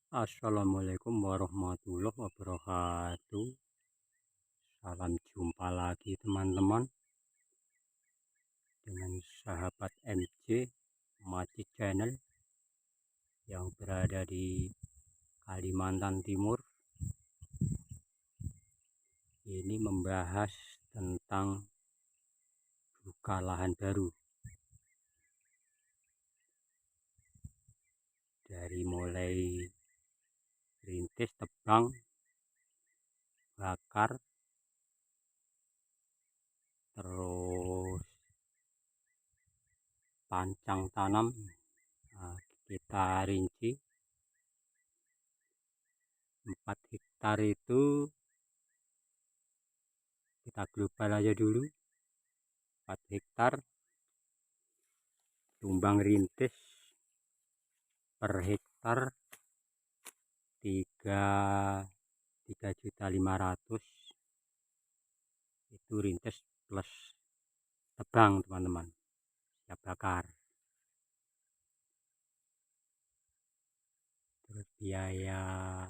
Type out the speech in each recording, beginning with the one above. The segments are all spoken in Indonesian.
Assalamualaikum warahmatullahi wabarakatuh. Salam jumpa lagi teman-teman dengan sahabat MC Maci Channel yang berada di Kalimantan Timur. Ini membahas tentang buka lahan baru, dari mulai rintis, tebang, bakar, terus pancang tanam. Nah, kita rinci 4 hektar itu kita global aja dulu. 4 hektar tumbang rintis per hektar 3.500.000. Itu rintis plus tebang teman-teman, siap bakar. Terus biaya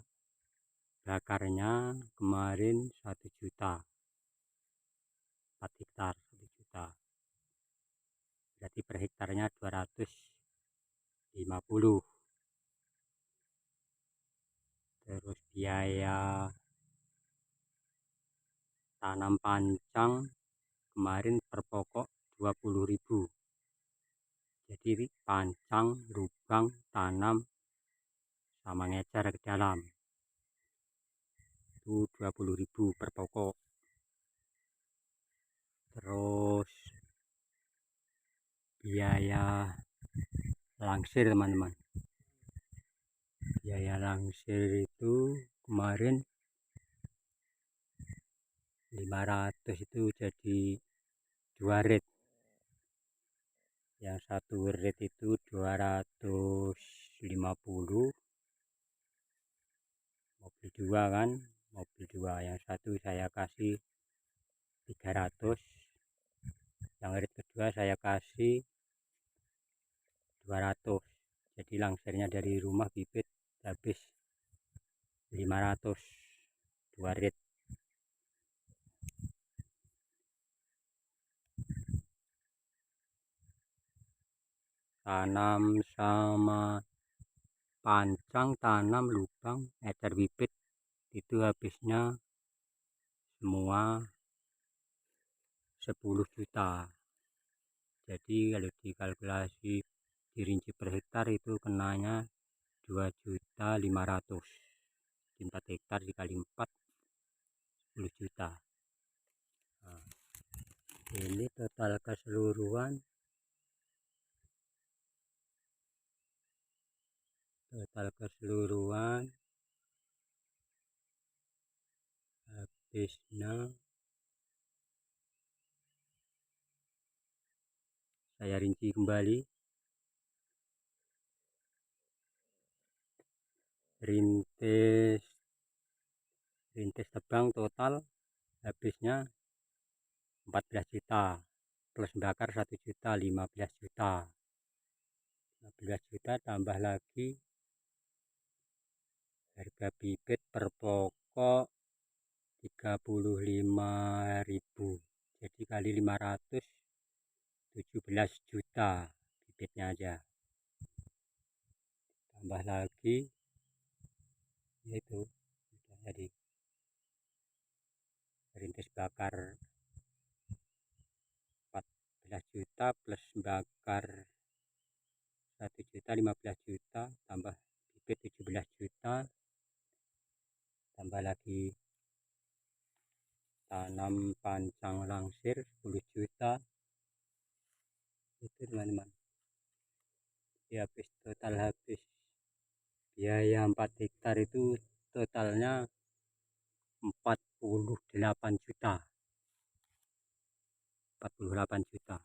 bakarnya kemarin 1 juta, 4 hektar 1 juta, berarti per hektarnya 250. Terus biaya tanam pancang kemarin per pokok 20.000. Jadi pancang, lubang, tanam sama ngecer ke dalam itu 20.000 per pokok. Terus biaya langsir teman-teman, biaya langsir itu kemarin 500, itu jadi 2 rit. Yang satu rit itu 250, mobil 2 kan, mobil 2. Yang satu saya kasih 300, yang rit kedua saya kasih 200. Jadi langsirnya dari rumah bibit habis 500, 2 rit. Tanam sama pancang, tanam, lubang, ecer bibit itu habisnya semua 10 juta. Jadi kalau dikalkulasi dirinci per hektar itu kenanya 2.500.000. 4 hektar dikali 4 10 juta. Nah, ini total keseluruhan habisnya saya rinci kembali. Rintis tebang total habisnya 14 juta plus bakar 1 juta, 15 juta. 15 juta tambah lagi harga bibit per pokok 35.000, jadi kali 500 17 juta bibitnya aja. Tambah lagi yaitu jadi rintis bakar 14 juta plus bakar 1 juta, 15 juta, tambah bibit 17 juta, tambah lagi tanam pancang langsir 10 juta. Itu teman-teman, ya habis biaya 4 hektar itu totalnya 48 juta. 48 juta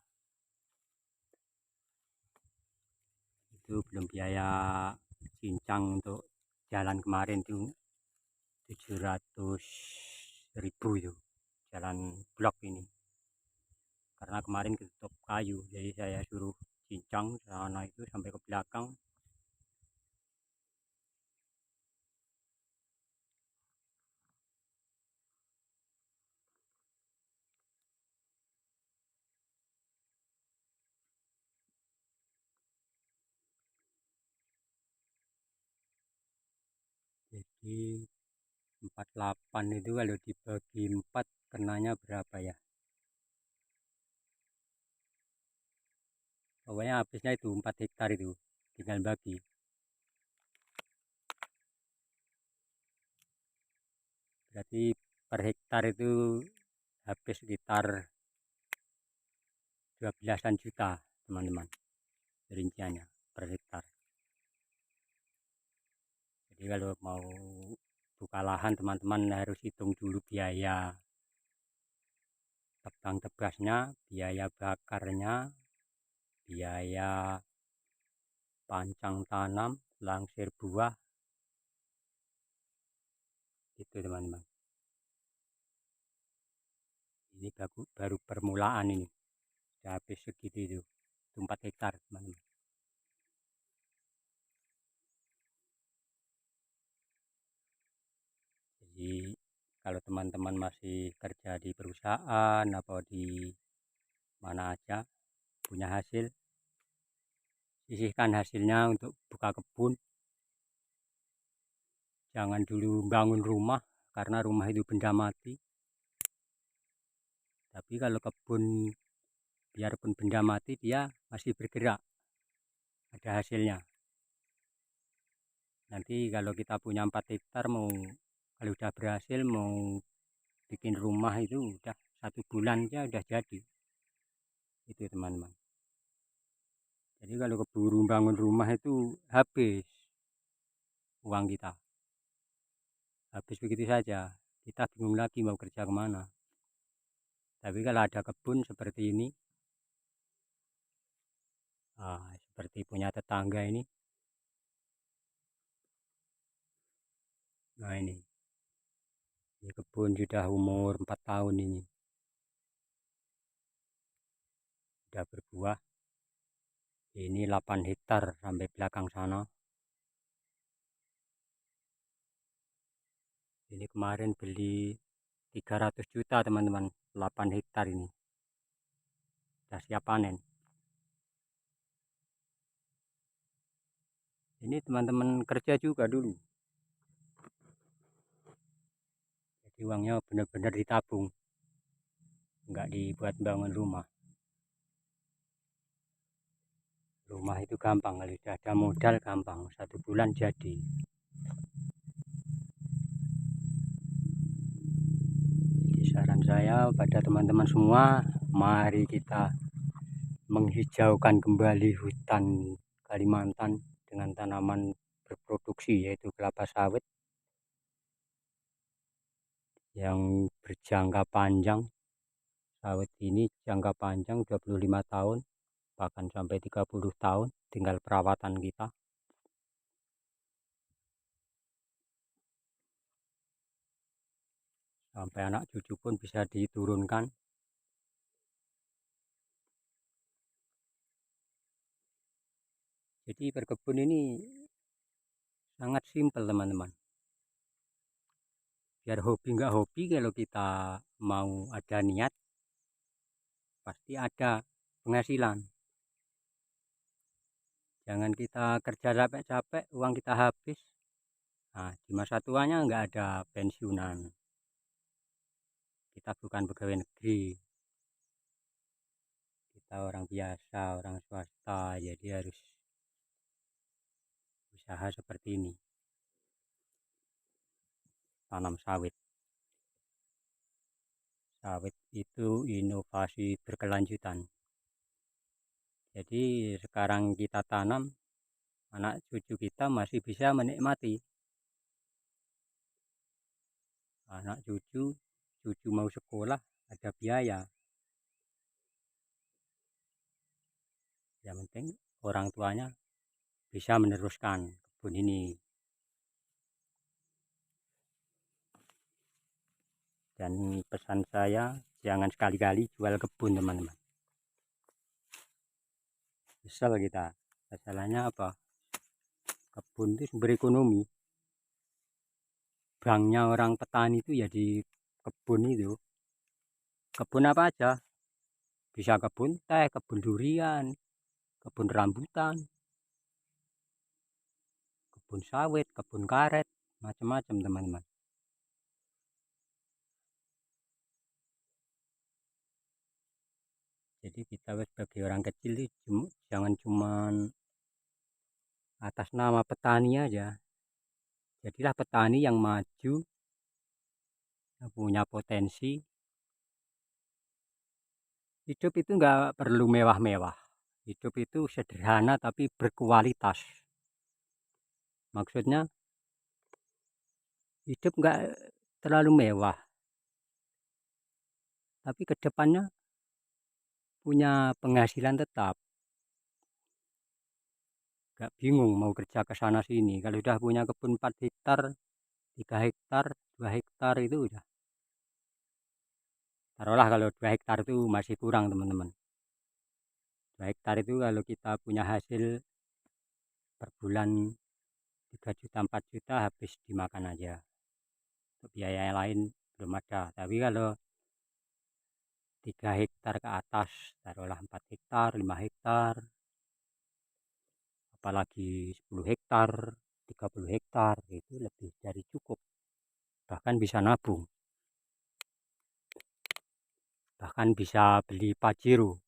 itu belum biaya cincang untuk jalan kemarin itu 700.000 itu jalan blok ini, karena kemarin ketutup kayu jadi saya suruh cincang sana itu sampai ke belakang. Jadi 48 itu kalau dibagi 4 kenanya berapa ya? Pokoknya habisnya itu 4 hektar itu, tinggal bagi. Berarti per hektar itu habis sekitar 12-an juta teman-teman, rinciannya per hektar. Jadi kalau mau buka lahan teman-teman harus hitung dulu biaya tebang tebasnya, biaya bakarnya, biaya pancang tanam, langsir buah, itu teman-teman. Ini baru permulaan ini, sudah habis segitu itu 4 hektar teman-teman. Jadi kalau teman-teman masih kerja di perusahaan atau di mana aja punya hasil, sisihkan hasilnya untuk buka kebun. Jangan dulu bangun rumah karena rumah itu benda mati. Tapi kalau kebun biarpun benda mati dia masih bergerak, ada hasilnya. Nanti kalau kita punya 4 hektar kalau udah berhasil mau bikin rumah itu udah 1 bulan aja udah jadi. Itu teman-teman. Jadi kalau keburu bangun rumah itu habis uang kita. Habis begitu saja. Kita bingung lagi mau kerja kemana. Tapi kalau ada kebun seperti ini, seperti punya tetangga ini. Nah ini kebun sudah umur 4 tahun ini. Sudah berbuah. Ini 8 hektar sampai belakang sana. Ini kemarin beli 300 juta teman-teman, 8 hektar ini. Sudah siap panen. Ini teman-teman kerja juga dulu. Jadi uangnya benar-benar ditabung. Enggak dibuat bangun rumah. Rumah itu gampang, kalau sudah ada modal gampang, 1 bulan jadi. Jadi saran saya pada teman-teman semua, mari kita menghijaukan kembali hutan Kalimantan dengan tanaman berproduksi yaitu kelapa sawit yang berjangka panjang. Sawit ini jangka panjang 25 tahun bahkan sampai 30 tahun, tinggal perawatan kita. Sampai anak cucu pun bisa diturunkan. Jadi berkebun ini sangat simpel teman-teman. Biar hobi nggak hobi, kalau kita mau ada niat pasti ada penghasilan. Jangan kita kerja capek-capek uang kita habis. Nah, di masa tuanya nggak ada pensiunan. Kita bukan pegawai negeri, kita orang biasa, orang swasta, jadi harus usaha seperti ini, tanam sawit. Sawit itu inovasi berkelanjutan. Jadi sekarang kita tanam, anak cucu kita masih bisa menikmati. Anak cucu mau sekolah ada biaya. Yang penting orang tuanya bisa meneruskan kebun ini. Dan pesan saya, jangan sekali-kali jual kebun teman-teman. Misal kita, masalahnya apa? Kebun itu sumber ekonomi. Banknya orang petani itu ya di kebun itu. Kebun apa aja? Bisa kebun teh, kebun durian, kebun rambutan, kebun sawit, kebun karet, macam-macam teman-teman. Jadi kita sebagai orang kecil itu jangan cuman atas nama petani aja, jadilah petani yang maju, yang punya potensi. Hidup itu nggak perlu mewah-mewah, hidup itu sederhana tapi berkualitas. Maksudnya hidup nggak terlalu mewah, tapi kedepannya punya penghasilan tetap. Gak bingung mau kerja ke sana sini. Kalau udah punya kebun 4 hektar, 3 hektar, 2 hektar itu udah. Taruhlah kalau 2 hektar itu masih kurang teman-teman. 2 hektar itu kalau kita punya hasil per bulan 3 juta 4 juta habis dimakan aja. Untuk biaya lain belum ada. Tapi kalau 3 hektar ke atas, taruhlah 4 hektar, 5 hektar, apalagi 10 hektar, 30 hektar, itu lebih dari cukup. Bahkan bisa nabung. Bahkan bisa beli pajero.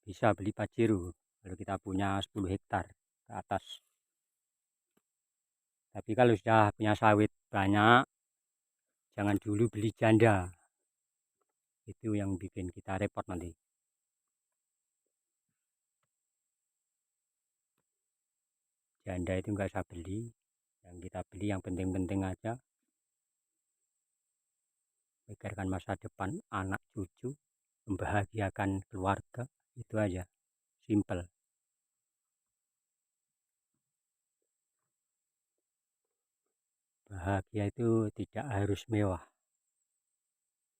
Bisa beli pajero kalau kita punya 10 hektar ke atas. Tapi kalau sudah punya sawit banyak, jangan dulu beli janda. Itu yang bikin kita repot nanti. Janda itu nggak usah beli, yang kita beli yang penting-penting aja. Pikirkan masa depan anak cucu, membahagiakan keluarga, itu aja. Simple. Bahagia itu tidak harus mewah.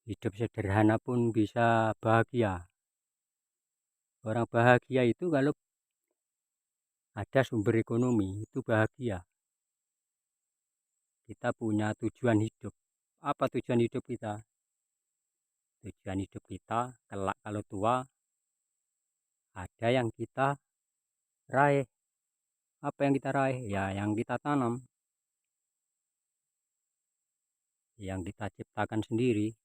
Hidup sederhana pun bisa bahagia. Orang bahagia itu kalau ada sumber ekonomi, itu bahagia. Kita punya tujuan hidup. Apa tujuan hidup kita? Tujuan hidup kita kelak kalau tua ada yang kita raih. Apa yang kita raih? Ya yang kita tanam, yang kita ciptakan sendiri.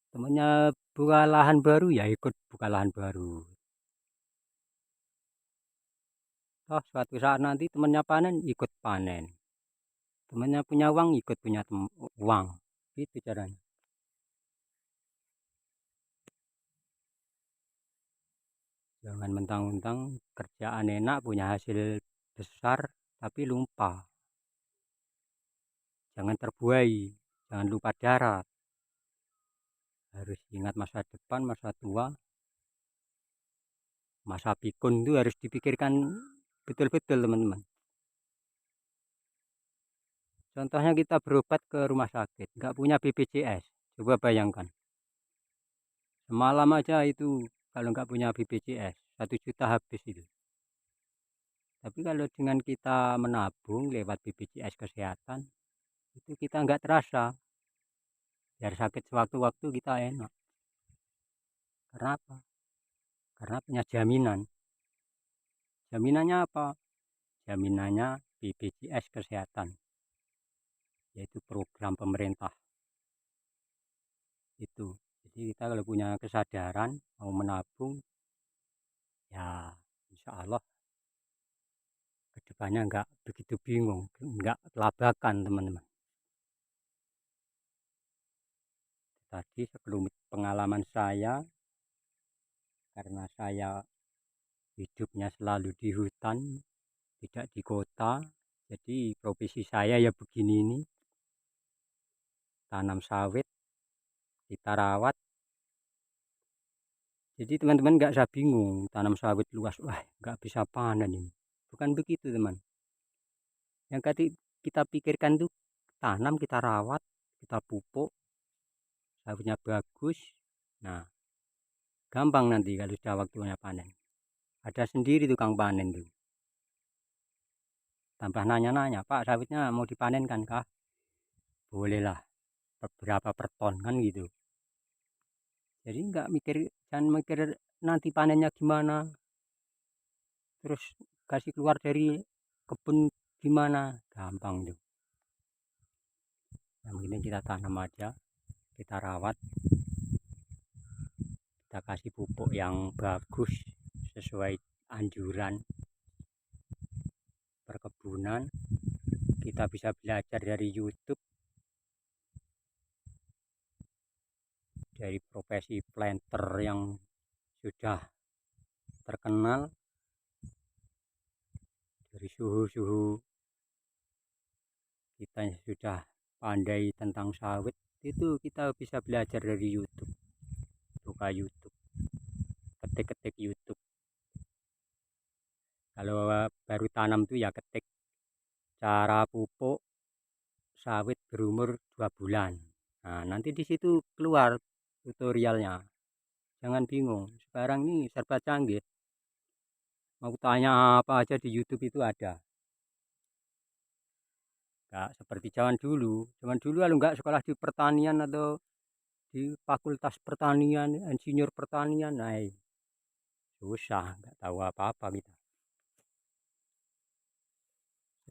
Temannya buka lahan baru, ya ikut buka lahan baru. Toh suatu saat nanti temannya panen, ikut panen. Temannya punya uang, ikut punya uang. Itu caranya. Jangan mentang-mentang kerjaan enak, punya hasil besar, tapi lupa. Jangan terbuai, jangan lupa darat. Harus ingat masa depan, masa tua, masa pikun itu harus dipikirkan betul-betul teman-teman. Contohnya kita berobat ke rumah sakit, nggak punya BPJS. Coba bayangkan. Semalam aja itu kalau nggak punya BPJS, 1 juta habis itu. Tapi kalau dengan kita menabung lewat BPJS kesehatan, itu kita nggak terasa. Biar sakit sewaktu-waktu kita enak. Karena apa? Karena punya jaminan. Jaminannya apa? Jaminannya BPJS kesehatan, yaitu program pemerintah. Itu. Jadi kita kalau punya kesadaran mau menabung, ya insya Allah kedepannya nggak begitu bingung, nggak kelabakan teman-teman. Tadi sebelum pengalaman saya, karena saya hidupnya selalu di hutan, tidak di kota, jadi profesi saya ya begini ini, tanam sawit, kita rawat. Jadi teman-teman nggak usah bingung, tanam sawit luas, wah nggak bisa panen ini. Bukan begitu teman. Yang kita pikirkan tuh tanam, kita rawat, kita pupuk, sawitnya bagus. Nah, gampang nanti kalau sudah waktunya panen. Ada sendiri tukang panen tuh. Tambah nanya-nanya, Pak sawitnya mau dipanenkan kah? Bolehlah, berapa per ton kan gitu. Jadi jangan mikir nanti panennya gimana. Terus kasih keluar dari kebun gimana, gampang tuh. Yang penting kita tanam aja, kita rawat, kita kasih pupuk yang bagus sesuai anjuran perkebunan. Kita bisa belajar dari YouTube, dari profesi planter yang sudah terkenal, dari suhu-suhu kita yang sudah pandai tentang sawit, itu kita bisa belajar dari YouTube. Buka YouTube, ketik-ketik YouTube. Kalau baru tanam tuh ya ketik cara pupuk sawit berumur 2 bulan. Nah, nanti di situ keluar tutorialnya. Jangan bingung, sekarang ini serba canggih. Mau tanya apa aja di YouTube itu ada. Nggak seperti zaman dulu. Zaman dulu kalau nggak sekolah di pertanian atau di fakultas pertanian, insinyur pertanian, nah susah, nggak tahu apa-apa kita.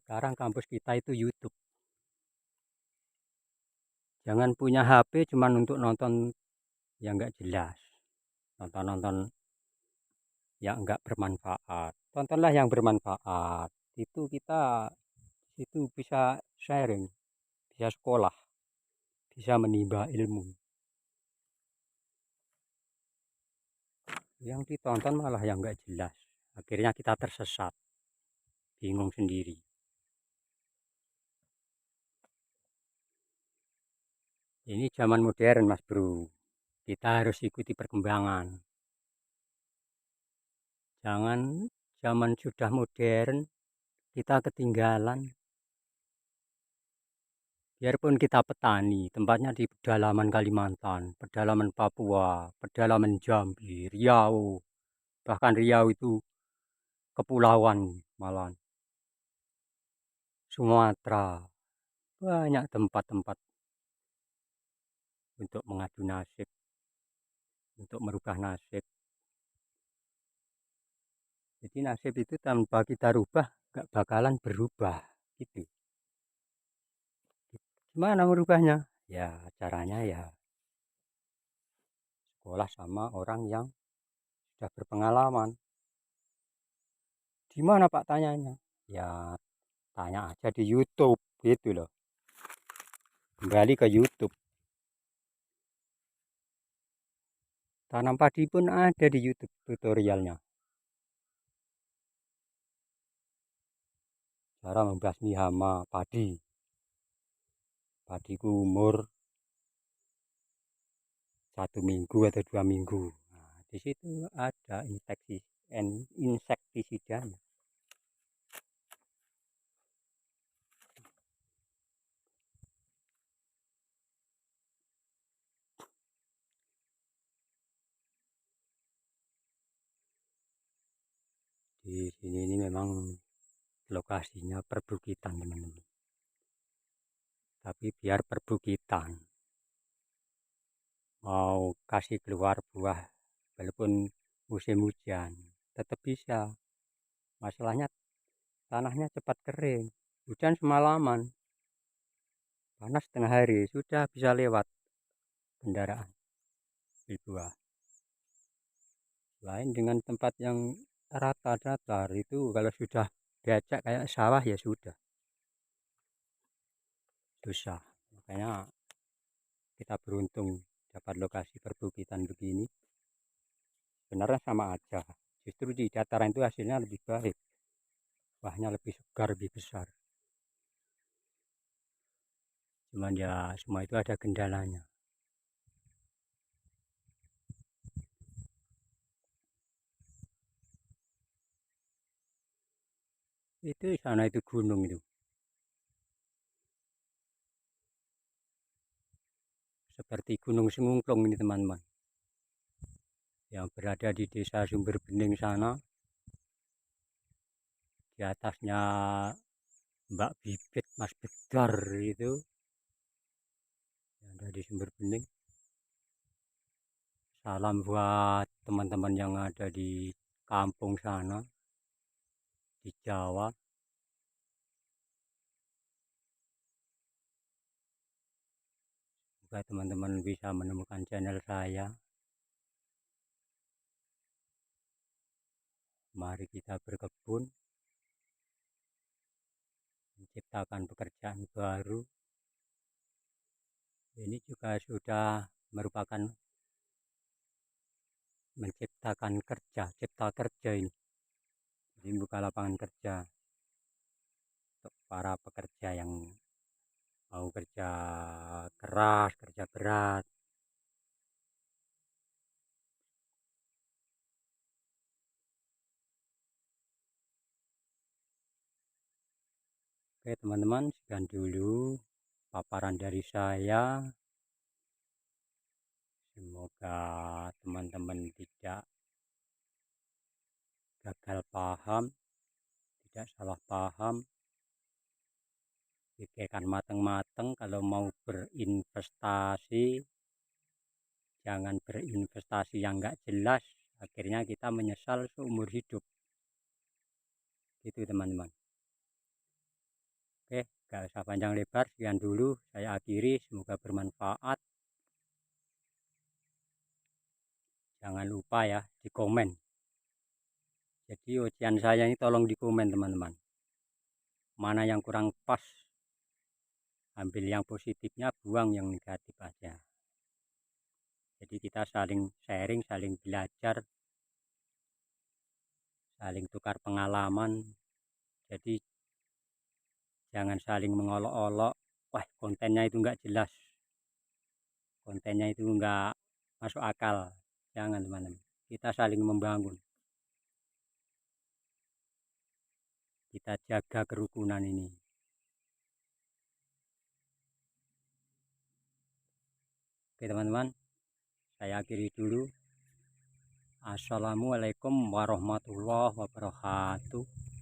Sekarang kampus kita itu YouTube. Jangan punya HP cuma untuk nonton yang nggak jelas. Nonton-nonton yang nggak bermanfaat. Tontonlah yang bermanfaat. Itu kita itu bisa sharing, bisa sekolah, bisa menimba ilmu. Yang ditonton malah yang nggak jelas. Akhirnya kita tersesat, bingung sendiri. Ini zaman modern, Mas Bro. Kita harus ikuti perkembangan. Jangan zaman sudah modern, kita ketinggalan. Biarpun kita petani, tempatnya di pedalaman Kalimantan, pedalaman Papua, pedalaman Jambi, Riau. Bahkan Riau itu kepulauan malah. Sumatera, banyak tempat-tempat untuk mengadu nasib, untuk merubah nasib. Jadi nasib itu tanpa kita rubah, gak bakalan berubah. Gitu. Gimana merubahnya? Ya caranya ya sekolah sama orang yang sudah berpengalaman. Di mana Pak tanyanya? Ya tanya aja di YouTube gitu loh. Kembali ke YouTube. Tanam padi pun ada di YouTube tutorialnya. Cara membasmi hama padi. Padiku umur 1 minggu atau 2 minggu. Nah, di situ ada insektisidanya. Di sini ini memang lokasinya perbukitan teman-teman. Tapi biar perbukitan, mau kasih keluar buah walaupun musim hujan, tetap bisa. Masalahnya tanahnya cepat kering. Hujan semalaman, panas tengah hari, sudah bisa lewat kendaraan beli buah. Lain dengan tempat yang rata datar itu kalau sudah diacak kayak sawah ya sudah susah. Makanya kita beruntung dapat lokasi perbukitan begini. Sebenarnya sama aja, justru di dataran itu hasilnya lebih baik, buahnya lebih segar, lebih besar. Cuman ya semua itu ada kendalanya. Itu sana itu gunung itu, seperti Gunung Sengungklung ini teman-teman, yang berada di desa Sumber Bening sana. Di atasnya Mbak Bibit, Mas Bedar itu yang ada di Sumber Bening. Salam buat teman-teman yang ada di kampung sana, di Jawa. semoga teman-teman bisa menemukan channel saya. Mari kita berkebun, menciptakan pekerjaan baru. Ini juga sudah merupakan menciptakan kerja, cipta kerja ini. Jadi buka lapangan kerja untuk para pekerja yang mau kerja keras, kerja berat. Oke teman-teman, sekian dulu paparan dari saya. Semoga teman-teman tidak gagal paham, tidak salah paham. Pikirkan matang-matang kalau mau berinvestasi. Jangan berinvestasi yang nggak jelas, akhirnya kita menyesal seumur hidup. Gitu teman-teman. Oke, gak usah panjang lebar, sekian dulu saya akhiri, semoga bermanfaat. Jangan lupa ya di komen. Jadi ujian saya ini tolong di komen teman-teman. Mana yang kurang pas, ambil yang positifnya, buang yang negatif aja. Jadi kita saling sharing, saling belajar, saling tukar pengalaman. Jadi jangan saling mengolok-olok, wah kontennya itu enggak jelas, kontennya itu enggak masuk akal. Jangan teman-teman, kita saling membangun, kita jaga kerukunan ini. Oke teman-teman, saya akhiri dulu. Assalamualaikum warahmatullahi wabarakatuh.